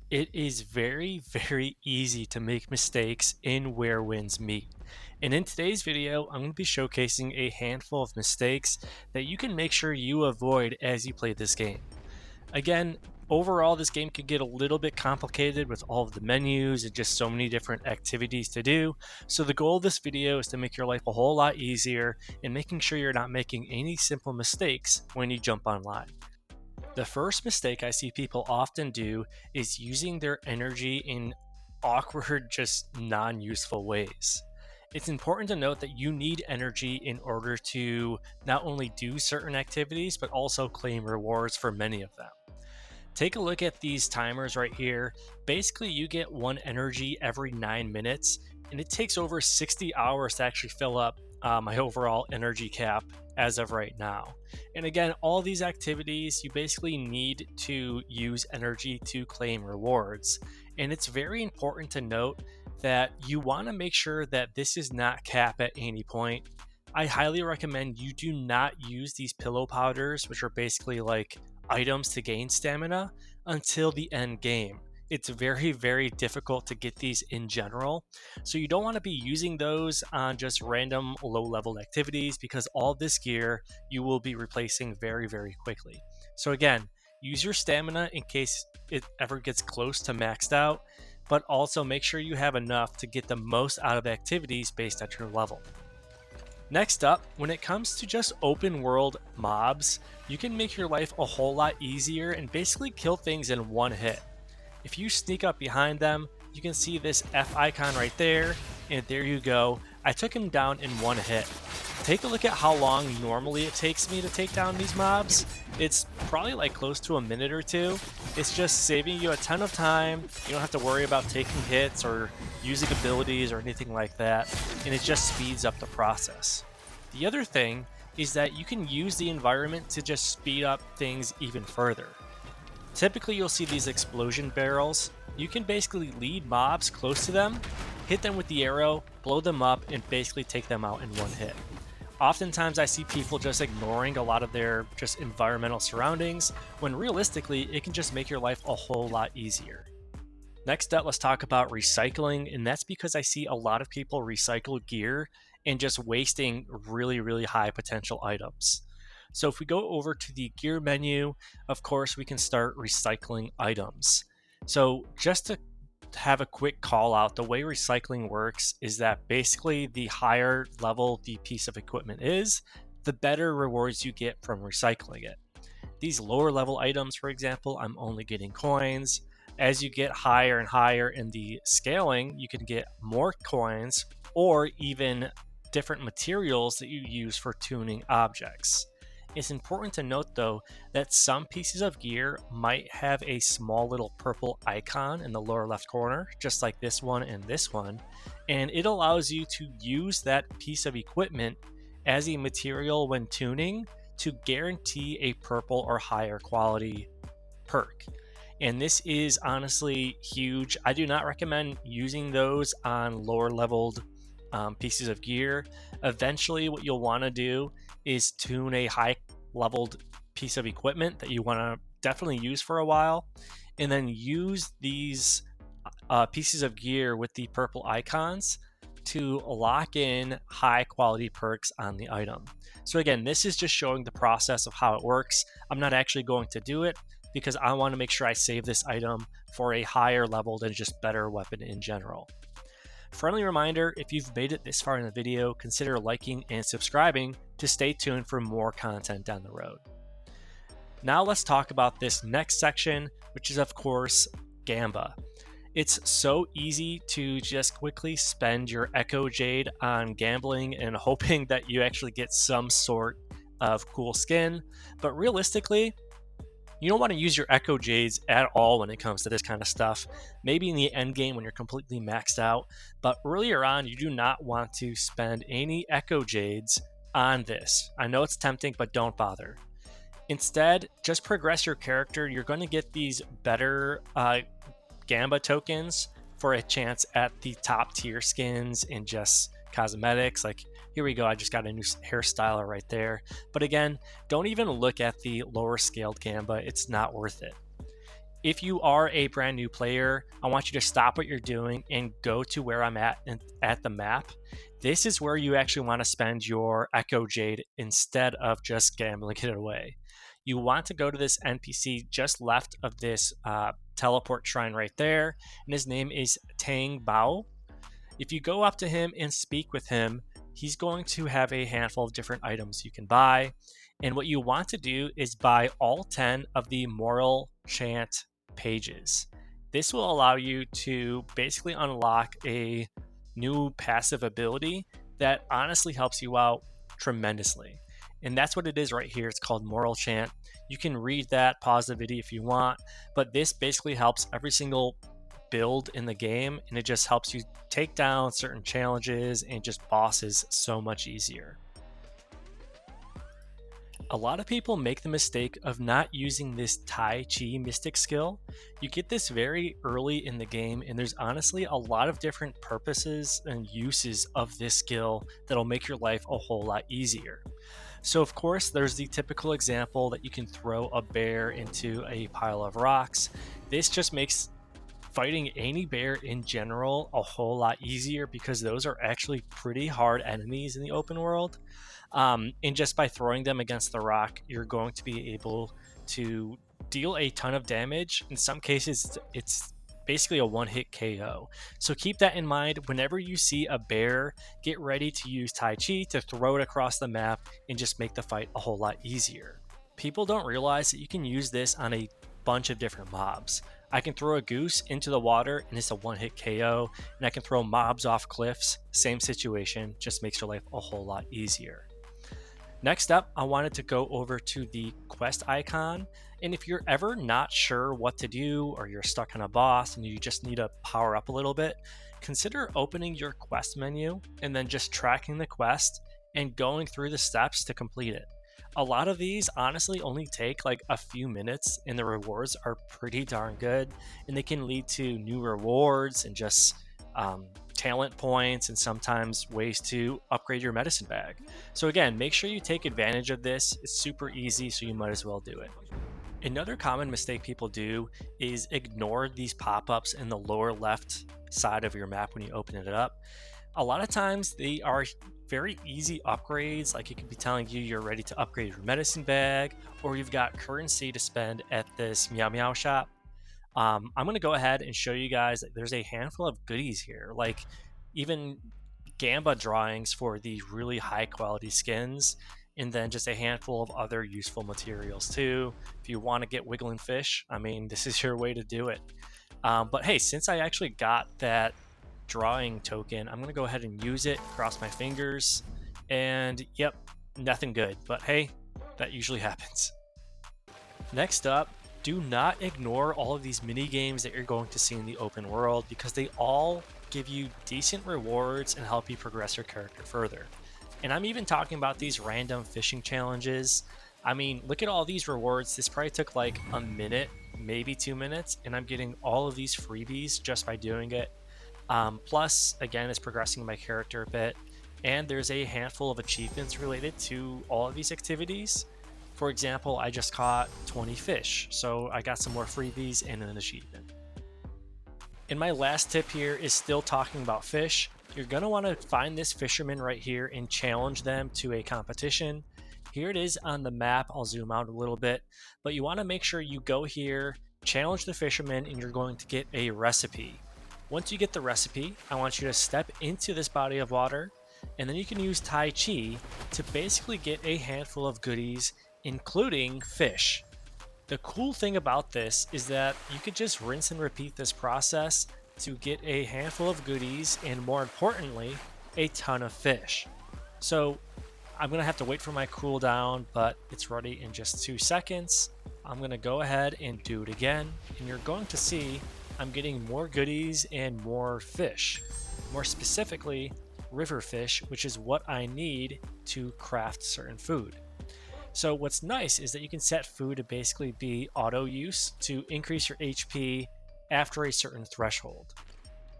It is very, very easy to make mistakes in where winds meet. And in today's video, I'm going to be showcasing a handful of mistakes that you can make sure you avoid as you play this game. Again, overall, this game could get a little bit complicated with all of the menus and just so many different activities to do. So the goal of this video is to make your life a whole lot easier and making sure you're not making any simple mistakes when you jump online. The first mistake I see people often do is using their energy in awkward, just non useful ways. It's important to note that you need energy in order to not only do certain activities, but also claim rewards for many of them. Take a look at these timers right here. Basically, you get one energy every 9 minutes, and it takes over 60 hours to actually fill up my overall energy cap as of right now. And again, all these activities, you basically need to use energy to claim rewards. And it's very important to note that you want to make sure that this is not capped at any point. I highly recommend you do not use these pillow powders, which are basically like items to gain stamina, until the end game. It's very, very difficult to get these in general. So you don't want to be using those on just random low level activities because all this gear you will be replacing very, very quickly. So again, use your stamina in case it ever gets close to maxed out, but also make sure you have enough to get the most out of activities based on your level. Next up, when it comes to just open world mobs, you can make your life a whole lot easier and basically kill things in one hit. If you sneak up behind them, you can see this F icon right there, and there you go. I took him down in one hit. Take a look at how long normally it takes me to take down these mobs. It's probably like close to a minute or two. It's just saving you a ton of time. You don't have to worry about taking hits or using abilities or anything like that, and it just speeds up the process. The other thing is that you can use the environment to just speed up things even further. Typically, you'll see these explosion barrels. You can basically lead mobs close to them, hit them with the arrow, blow them up, and basically take them out in one hit. Oftentimes, I see people just ignoring a lot of their just environmental surroundings, when realistically, it can just make your life a whole lot easier. Next up, let's talk about recycling, and that's because I see a lot of people recycle gear and just wasting really, really high potential items. So if we go over to the gear menu, of course, we can start recycling items. So just to have a quick call out, the way recycling works is that basically the higher level the piece of equipment is, the better rewards you get from recycling it. These lower level items, for example, I'm only getting coins. As you get higher and higher in the scaling, you can get more coins or even different materials that you use for tuning objects. It's important to note though that some pieces of gear might have a small little purple icon in the lower left corner, just like this one and this one, and it allows you to use that piece of equipment as a material when tuning to guarantee a purple or higher quality perk. And this is honestly huge. I do not recommend using those on lower leveled pieces of gear. Eventually, what you'll want to do is tune a high leveled piece of equipment that you want to definitely use for a while, and then use these pieces of gear with the purple icons to lock in high quality perks on the item. So again, this is just showing the process of how it works. I'm not actually going to do it because I want to make sure I save this item for a higher level than just better weapon in general. Friendly reminder, if you've made it this far in the video, consider liking and subscribing to stay tuned for more content down the road. Now let's talk about this next section, which is of course Gamba. It's so easy to just quickly spend your Echo Jade on gambling and hoping that you actually get some sort of cool skin, but realistically, you don't want to use your Echo Jades at all when it comes to this kind of stuff. Maybe in the end game when you're completely maxed out, but earlier on, you do not want to spend any Echo Jades on this. I know it's tempting, but don't bother. Instead, just progress your character. You're going to get these better Gamba tokens for a chance at the top tier skins and just cosmetics. Like here we go, I just got a new hairstyler right there. But again, don't even look at the lower scaled Gamba, it's not worth it. If you are a brand new player, I want you to stop what you're doing and go to where I'm at the map. This is where you actually want to spend your Echo Jade instead of just gambling it away. You want to go to this NPC just left of this teleport shrine right there, and his name is Tang Bao. If you go up to him and speak with him, he's going to have a handful of different items you can buy. And what you want to do is buy all 10 of the Moral Chant pages. This will allow you to basically unlock a new passive ability that honestly helps you out tremendously. And that's what it is right here. It's called Moral Chant. You can read that, pause the video if you want, but this basically helps every single build in the game, and it just helps you take down certain challenges and just bosses so much easier. A lot of people make the mistake of not using this Tai Chi mystic skill. You get this very early in the game, and there's honestly a lot of different purposes and uses of this skill that'll make your life a whole lot easier. So of course, there's the typical example that you can throw a bear into a pile of rocks. This just makes fighting any bear in general a whole lot easier because those are actually pretty hard enemies in the open world. And just by throwing them against the rock, you're going to be able to deal a ton of damage. In some cases, it's basically a one-hit KO. So keep that in mind. Whenever you see a bear, get ready to use Tai Chi to throw it across the map and just make the fight a whole lot easier. People don't realize that you can use this on a bunch of different mobs. I can throw a goose into the water and it's a one-hit KO, and I can throw mobs off cliffs. Same situation, just makes your life a whole lot easier. Next up, I wanted to go over to the quest icon, and if you're ever not sure what to do or you're stuck on a boss and you just need to power up a little bit, consider opening your quest menu and then just tracking the quest and going through the steps to complete it. A lot of these honestly only take like a few minutes, and the rewards are pretty darn good, and they can lead to new rewards and just talent points and sometimes ways to upgrade your medicine bag. So again, make sure you take advantage of this. It's super easy, so you might as well do it. Another common mistake people do is ignore these pop-ups in the lower left side of your map when you open it up. A lot of times they are very easy upgrades, like it could be telling you you're ready to upgrade your medicine bag, or you've got currency to spend at this Meow Meow shop. I'm going to go ahead and show you guys that there's a handful of goodies here, like even Gamba drawings for these really high quality skins, and then just a handful of other useful materials too. If you want to get wiggling fish, I mean, this is your way to do it. But hey, since I actually got that drawing token, I'm gonna go ahead and use it, cross my fingers, and yep, nothing good, but hey, that usually happens. Next up, do not ignore all of these mini games that you're going to see in the open world, because they all give you decent rewards and help you progress your character further. And I'm even talking about these random fishing challenges. I mean, look at all these rewards. This probably took like a minute, maybe 2 minutes, and I'm getting all of these freebies just by doing it. Plus, again, it's progressing my character a bit, and there's a handful of achievements related to all of these activities. For example, I just caught 20 fish, so I got some more freebies and an achievement. And my last tip here is still talking about fish. You're going to want to find this fisherman right here and challenge them to a competition. Here it is on the map. I'll zoom out a little bit, but you want to make sure you go here, challenge the fisherman, and you're going to get a recipe. Once you get the recipe, I want you to step into this body of water, and then you can use Tai Chi to basically get a handful of goodies, including fish. The cool thing about this is that you could just rinse and repeat this process to get a handful of goodies and, more importantly, a ton of fish. So I'm going to have to wait for my cooldown, but it's ready in just 2 seconds. I'm going to go ahead and do it again, and you're going to see I'm getting more goodies and more fish. More specifically, river fish, which is what I need to craft certain food. So what's nice is that you can set food to basically be auto use to increase your HP after a certain threshold.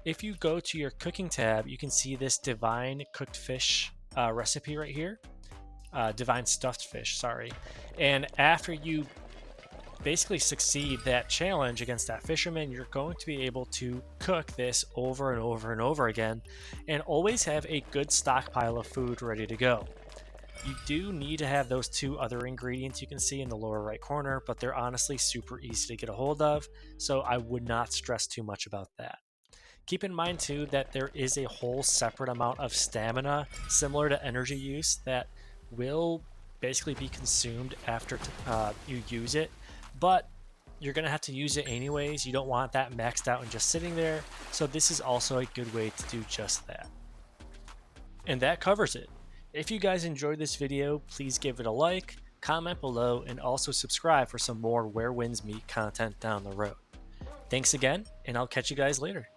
If you go to your cooking tab, you can see this divine cooked fish recipe right here. Divine stuffed fish, sorry. And after you basically succeed that challenge against that fisherman, you're going to be able to cook this over and over and over again and always have a good stockpile of food ready to go. You do need to have those two other ingredients you can see in the lower right corner, but they're honestly super easy to get a hold of, so I would not stress too much about that. Keep in mind too that there is a whole separate amount of stamina similar to energy use that will basically be consumed after you use it, but you're going to have to use it anyways. You don't want that maxed out and just sitting there, so this is also a good way to do just that. And that covers it. If you guys enjoyed this video, please give it a like, comment below, and also subscribe for some more Where Winds Meet content down the road. Thanks again, and I'll catch you guys later.